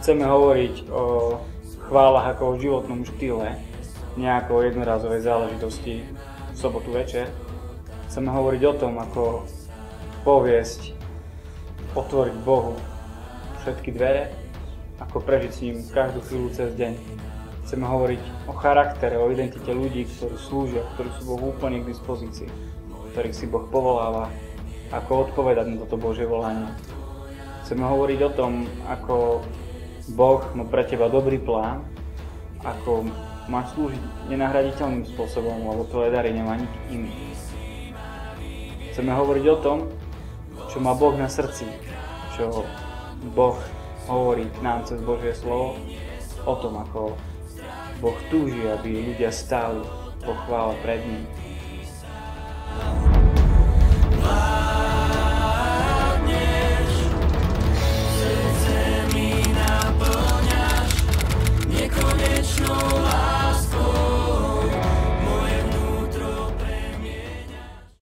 Chceme hovoriť o chválach ako o životnom štýle, nie ako o jednorázovej záležitosti v sobotu večer. Chceme hovoriť o tom, ako poviesť, otvoriť Bohu všetky dvere, ako prežiť s ním každú chvíľu cez deň. Chceme hovoriť o charaktere, o identite ľudí, ktorí slúžia, ktorí sú Bohu úplne k dispozícii, ktorých si Boh povoláva, ako odpovedať na toto Božie volanie. Chceme hovoriť o tom, ako Boh má pre teba dobrý plán, ako máš slúžiť nenahraditeľným spôsobom, lebo tvoje dary nemá nik iný. Chceme hovoriť o tom, čo má Boh na srdci, čo Boh hovorí k nám cez Božie slovo, o tom, ako Boh túži, aby ľudia stáli po chvále pred ním.